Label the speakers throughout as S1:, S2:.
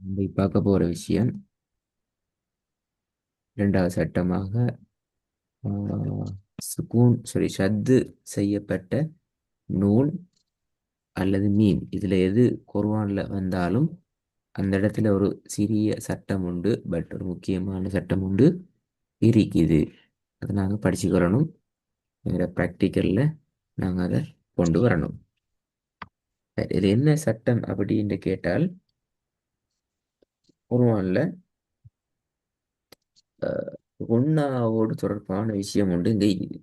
S1: நம்ம பார்க்க போற விஷயம் இரண்டாவது சட்டமாக சுகூன் ஷத்து செய்யப்பட்ட நூன் அல்லது மீன் இதுல எது குர்ஆன்ல வந்தாலும் அந்த இடத்துல ஒரு சிறிய சட்டம் உண்டு, பட் ஒரு முக்கியமான சட்டம் உண்டு இருக்குது. அதை நாங்கள் படிச்சுக்கிறணும். எங்களோட ப்ராக்டிக்கலில் நாங்கள் அதை கொண்டு வரணும். சரி, இது என்ன சட்டம் அப்படின்னு கேட்டால், குர்ஆன்ல உண்ணாவோடு தொடர்பான விஷயம் உண்டு இங்கே இருக்குது.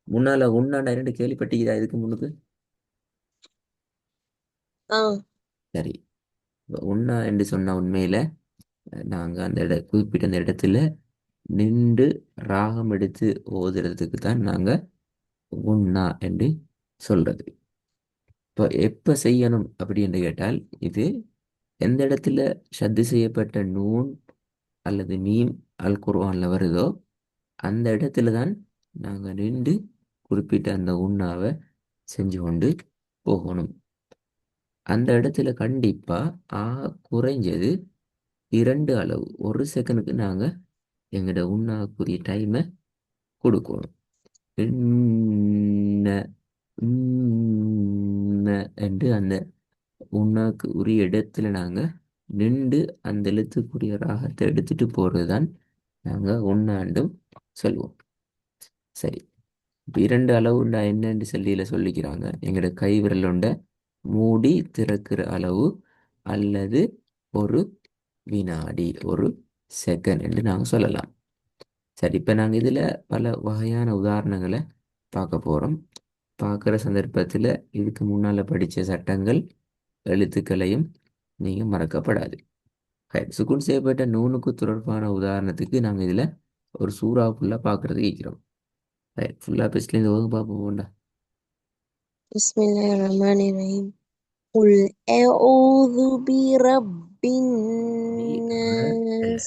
S1: முன்னால உண்ணாண்டா இரண்டு கேள்விப்பட்டீங்களா இதுக்கு முன்னுக்கு?
S2: ஆ.
S1: சரி, இப்ப உண்ணா என்று சொன்ன உண்மையில நாங்க அந்த குறிப்பிட்ட அந்த இடத்துல நின்று ராகம் எடுத்து ஓதுறதுக்கு தான் நாங்க உண்ணா என்று சொல்றது. இப்போ எப்ப செய்யணும் அப்படி என்று கேட்டால், இது எந்த இடத்துல ஷத்து செய்யப்பட்ட நூன் அல்லது மீம் அல் குர்ஆன்ல வருதோ அந்த இடத்துல தான் நாங்க நின்று குறிப்பிட்ட அந்த உண்ணாவை செஞ்சு கொண்டு போகணும். அந்த இடத்துல கண்டிப்பா ஆ குறைஞ்சது 2 அளவு, 1 செகண்டுக்கு நாங்க எங்களோட உண்ணாக்குரிய டைமை கொடுக்கணும். இன்ன, இன்ன என்று அந்த உண்ணாக்கு உரிய இடத்துல நாங்க நின்று அந்த எழுத்துக்குரிய ராகத்தை எடுத்துட்டு போறதுதான் நாங்க உண்ணாண்டும் சொல்லுவோம். சரி, இப்ப 2 அளவுண்டா என்னன்னு சொல்லிக்கிறாங்க. எங்களோட கை விரலுண்ட மூடி திறக்கிற அளவு அல்லது ஒரு வினாடி, ஒரு செகண்ட் என்று நாங்க சொல்லலாம். சரி, இப்ப நாங்க இதுல பல வகையான உதாரணங்களை பார்க்க போறோம். பார்க்குற சந்தர்ப்பத்துல இதுக்கு முன்னால படிச்ச சட்டங்கள் எழுத்துக்களையும் நீங்க மறக்கப்படாது. சுக்குன் செய்யப்பட்ட நூனுக்கு தொடர்பான உதாரணத்துக்கு நாங்க இதுல ஒரு சூறா ஃபுல்லா பார்க்கறது இருக்கிறோம். ஃபுல்லா பெஸ்ட்ல இந்த வகுப்பு பார்ப்போம்டா.
S2: Bismillahirrahmanirrahim. قل أعوذ برب
S1: பி ர இல்ல,
S2: الناس.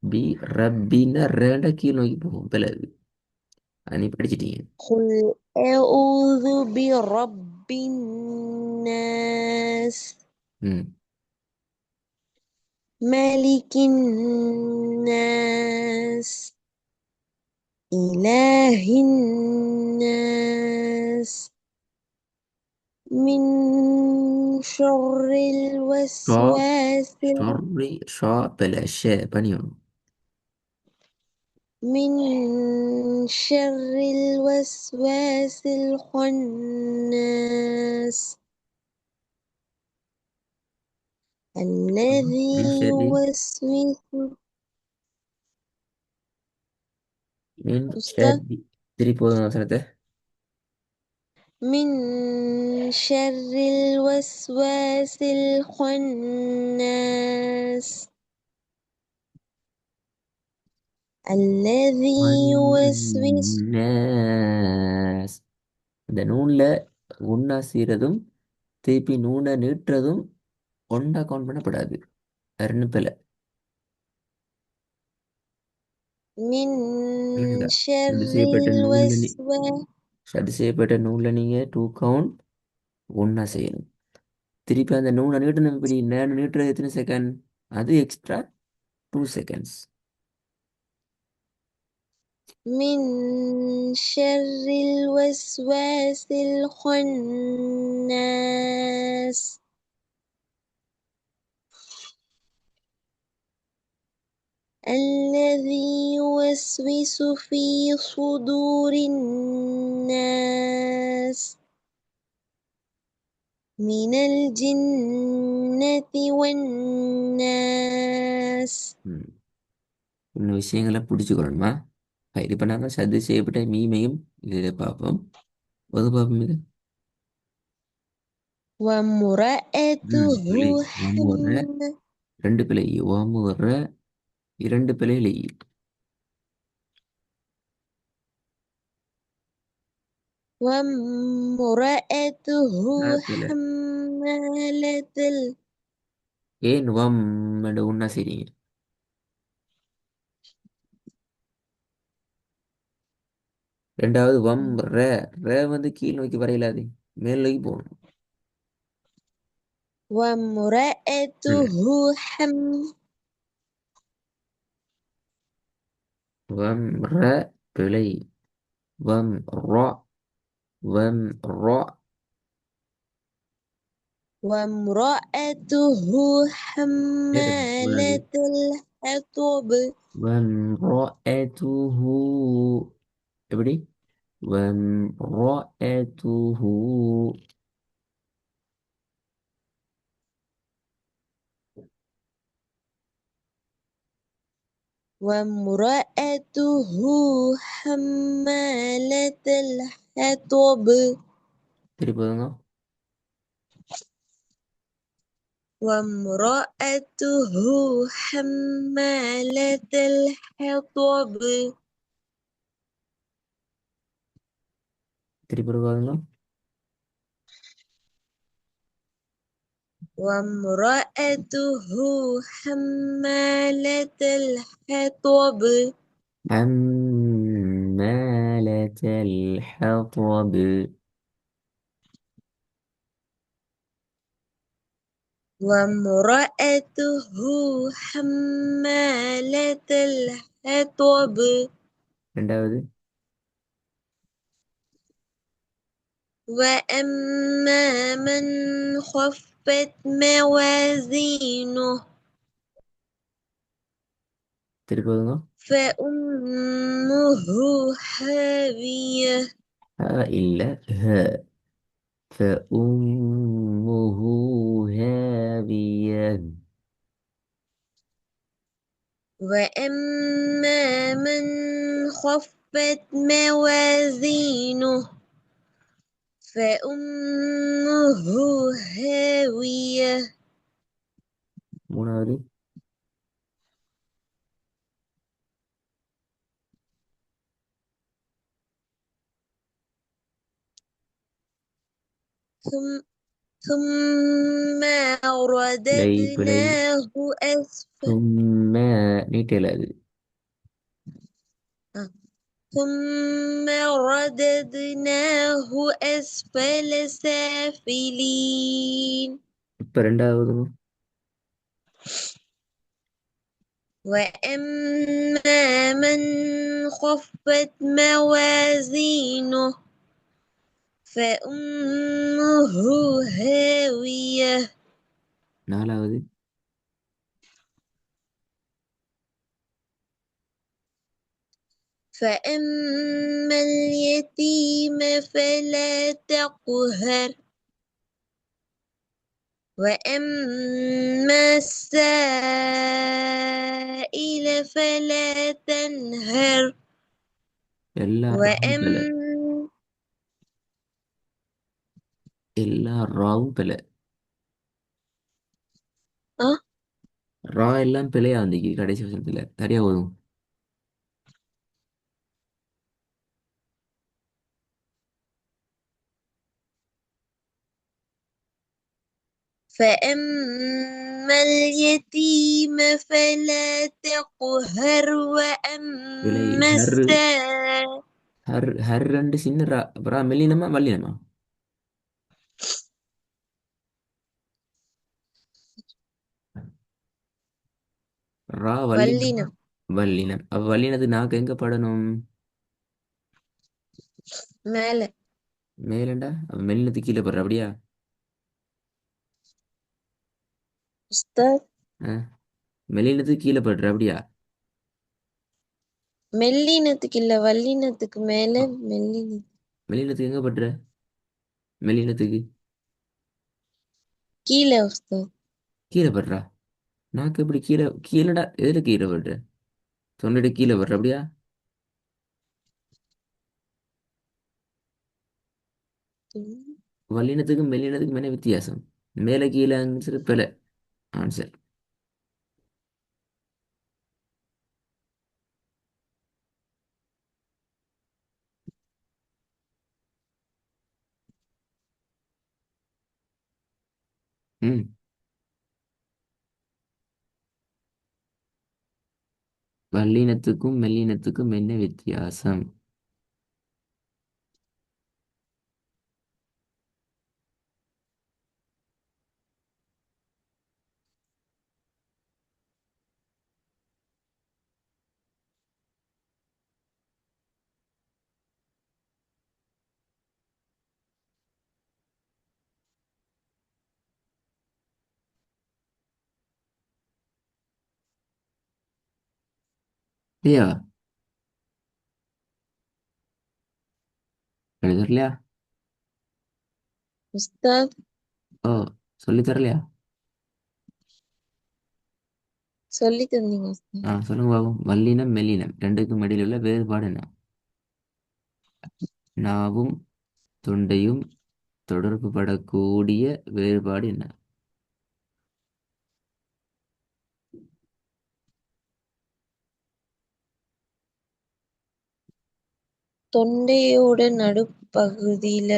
S1: பி ரப்பின ரெண்ட கீழ் நோக்கி போகும் பிறகு நீ படிச்சிட்டீங்க.
S2: قل أعوذ برب الناس،
S1: ம்.
S2: ملك الناس، إله الناس، من شر
S1: ஷா
S2: الوسواس
S1: ஷாரி ஷா பல ஷே பனியணும்.
S2: من شر الوسواس الخناس الذي
S1: من شر
S2: يوسوس.
S1: من
S2: أستاذ،
S1: شر திருப்பி போதும் அவசரத்தை.
S2: من شر الوسواس الخناس الذي يوسوس.
S1: والناس. இந்த நூன்ல உண்ணா சீரதும் திருப்பி நூனை நீட்டுறதும் ஒன்றா கவுண்ட் பண்ணப்படாது. ரெண்டு பிள்ளை
S2: من
S1: விளங்குதா?
S2: شر
S1: ஷட் செய்யப்பட்ட நூன்ல
S2: الوسواس.
S1: ஷட் செய்யப்பட்ட நூன்ல நீங்க 2 கவுண்ட் ஒண்ணா செய்யணும். திருப்பி அந்த நூனை நீட்டணும். இப்படி நேரம் நீட்டுறது எத்தனை செகண்ட்? அது எக்ஸ்ட்ரா 2 செகண்ட்ஸ்.
S2: من شر الوسواس الخناس الذي يوسوس في صدور الناس من الجنة والناس.
S1: இன்னும் விஷயங்களை பிடிச்சுக்கணுமா? இப்போ நாங்கள் சத்து செய்யப்பட்ட மீமையும் இதில் பார்ப்போம். ஒரு பார்ப்போம் இது.
S2: وامرأته
S1: பிள்ளை ஓமுற
S2: حمالة.
S1: 2 பிள்ளை, ஓமுற 2 பிள்ளைகள்.
S2: وامرأته
S1: பிள்ளை
S2: حمالة
S1: ஏன் வம் ஒன்னா செய்றீங்க? ரெண்டாவது வம் ர, ர வந்து கீழ் நோக்கி வரையலாது, மேல் நோக்கி போகணும்.
S2: وامرأته
S1: ம்.
S2: حم
S1: வம்ர பிழை. வம்ர வம்ர
S2: وامرأته
S1: கேட்டது முன்னாடி.
S2: حمالة الحطب
S1: வம்ரஅதுஹு எப்படி? வம்ரஅதுஹு.
S2: وامرأته حمالة الحطب
S1: திருப்பதுங்க.
S2: وامرأته حمالة الحطب
S1: திருப்பி
S2: وامرأته حمالة الحطب
S1: حمالة الحطب.
S2: وامرأته حمالة الحطب
S1: ரெண்டாவது.
S2: وأما من خفت موازينه
S1: திருப்பதுங்க.
S2: فأمه هاوية
S1: இல்ல, ه. فأمه هاوية.
S2: وأما من خفت موازينه فأمه هاوية
S1: மூணாவது.
S2: ثم ثم
S1: பிழை பிழை.
S2: رددناه أسفل
S1: ثم நீட்டல அது.
S2: ثم رددناه أسفل سافلين
S1: இப்ப ரெண்டாவதுங்க.
S2: وأما من خفت موازينه فأمه هاوية
S1: நாலாவது.
S2: فأما اليتيم فلا تقهر وأما السائل فلا تنهر
S1: எல்லா ராவும் பிழை.
S2: وأما
S1: எல்லா ராவும் பிழை.
S2: أه
S1: ரா எல்லாம் பிழையா வந்திக்கு கடைசி வருஷத்துல சரியா போதும்.
S2: فأما اليتيم فلا تقهر
S1: பிழை.
S2: وأما
S1: ஹர்.
S2: السائل
S1: ஹர் ஹர் ரெண்டு சின்ன ரா. அப்புறம் மெல்லினமா வல்லினமா? ரா வல்லினமா
S2: வல்லினம்
S1: வல்லினம். அப்ப வல்லினது நாக்கு எங்க படணும்?
S2: மேல
S1: மேலண்டா அப்ப மெல்லினத்து கீழே படுற அப்படியா?
S2: உஸ்தாத்
S1: மெல்லினத்து கீழே படுற அப்படியா?
S2: மெல்லினத்துக்கு இல்ல வல்லினத்துக்கு மேல மெல்லினம்
S1: மெல்லினத்துக்கு எங்க படுற? மெல்லினத்துக்கு
S2: கீழே உஸ்தாத்
S1: கீழே படுறா. நாக்கு எப்படி கீழே? கீழடா எதுல கீழே படுற? தொண்டைக்கு கீழே படுற அப்படியா? வல்லினத்துக்கும் மெல்லினத்துக்கும் என்ன வித்தியாசம்? மேலே கீழே ஆன்சர் பிழை. ஆன்சர். ம். வல்லினத்துக்கும் மெல்லினத்துக்கும் என்ன வித்தியாசம்? இல்லையா? எழுதலையா?
S2: உஸ்தாத்
S1: ஓ, சொல்லி தரலையா?
S2: சொல்லி தந்தீங்க உஸ்தாத்.
S1: சொல்லுங்க பாபு. வல்லினம் மெல்லினம் ரெண்டுக்கும் இடையில உள்ள வேறுபாடு என்ன? நாவும் தொண்டையும் தொடர்பு படக்கூடிய வேறுபாடு என்ன?
S2: தொண்டையோட நடுப்பகுதியில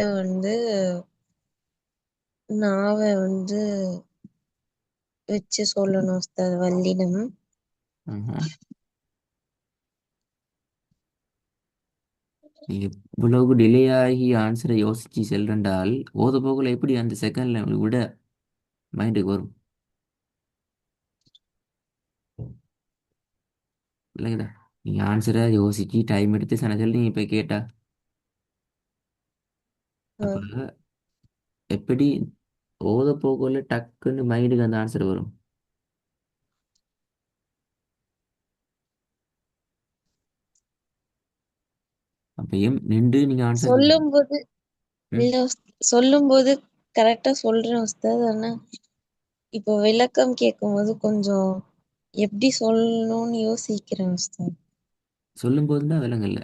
S2: நாவ வச்சு சொல்லணும் உஸ்தாத் வல்லினம்.
S1: ஆஹா. நீங்க இவ்வளவு டிலே ஆகி ஆன்சரை யோசிச்சு செல்றண்டால் ஓத போகல எப்படி அந்த செகண்ட்ல விட மைண்டுக்கு வரும்? இல்லைங்களா? நீங்க ஆன்சரை யோசிச்சு டைம் எடுத்து சில நீங்க போய் கேட்டா அப்ப எப்படி ஓத போகல டக்குன்னு மைண்டுக்கு அந்த ஆன்சர் வரும்? அப்பயும் நின்று நீங்க ஆன்சர் சொல்லணும்.
S2: சொல்லும்போது
S1: ம்.
S2: இல்ல சொல்லும்போது கரெக்டா சொல்றேன் உஸ்தாத். ஆனா இப்போ விளக்கம் கேட்கும்போது கொஞ்சம் எப்படி சொல்லணும்னு யோசிக்கிறேன் உஸ்தாத்.
S1: சொல்லும் போது தான் விலங்கல்ல.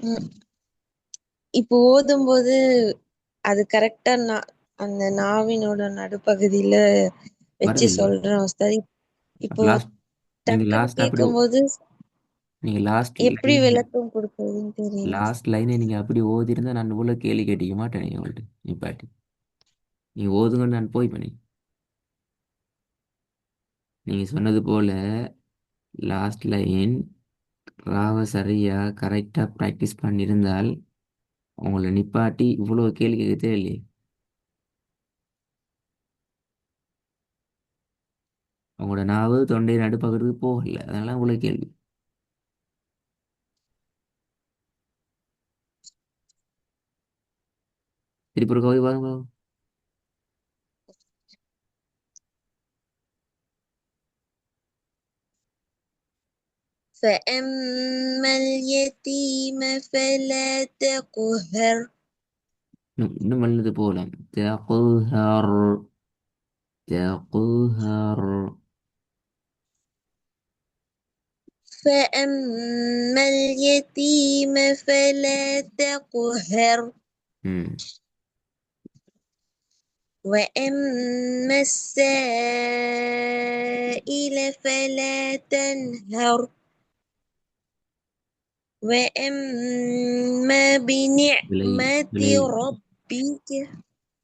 S2: ம். இப்போ ஓதும்போது அது கரெக்டா அந்த நாவினோட நடுப்பகுதியில வச்சு
S1: வருது இல்லையா?
S2: சொல்றேன் உஸ்தாத்.
S1: அப்ப
S2: இப்போ
S1: லாஸ்ட் நீங்க
S2: டக்குன்னு
S1: லாஸ்ட் அப்படி
S2: கேட்கும்போது
S1: நீங்க லாஸ்ட்
S2: எப்படி
S1: லைன்
S2: விளக்கம் கொடுக்கறதுன்னு தெரியல.
S1: லாஸ்ட் லைனை நீங்க அப்படி ஓதிருந்தா நான் இவ்வளவு கேள்வி கேட்டிக்க மாட்டேன் உங்கள்ட்ட நிப்பாட்டி. நீங்க ஓதுங்கன்னு நான் போய் பண்ணி நீங்க சொன்னது போல லாஸ்ட் லைன் ராவ சரியா கரெக்டா ப்ராக்டிஸ் பண்ணியிருந்தால் உங்களை நிப்பாட்டி இவ்வளவு கேள்வி கேட்க தேவையில்லையே. உங்களோட நாவு தொண்டை நடுப்பகிறதுக்கு போகல, அதனால உங்களுக்கு கேள்வி. திருப்பி ஒரு கவி பாருங்க பாப்போம்.
S2: فأما اليتيم فلا تقهر.
S1: இன்னும் வல்லது போலாம். தகுஹர் தகுஹர்.
S2: فأما اليتيم فلا تقهر.
S1: ம்.
S2: وأما السائل فلا تنهر. وأما
S1: விலை
S2: بنعمة
S1: விலை
S2: ربك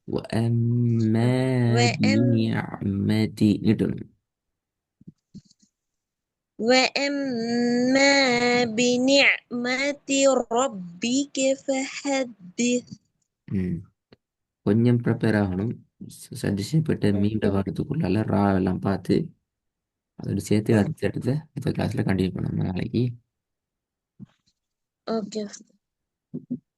S1: وأما
S2: وأم
S1: بنعمة نيوتن.
S2: وأما بنعمة ربك فحدث.
S1: ம். கொஞ்சம் ப்ரிப்பேர் ஆகணும். சஜஸ்ட் செய்யப்பட்ட மீண்ட
S2: Okay.
S1: வாரத்துக்குள்ளால ரா எல்லாம் பார்த்து அதோட சேர்த்து அடுத்த கிளாஸில் கண்டினியூ பண்ணணும் நாளைக்கு.
S2: Okay.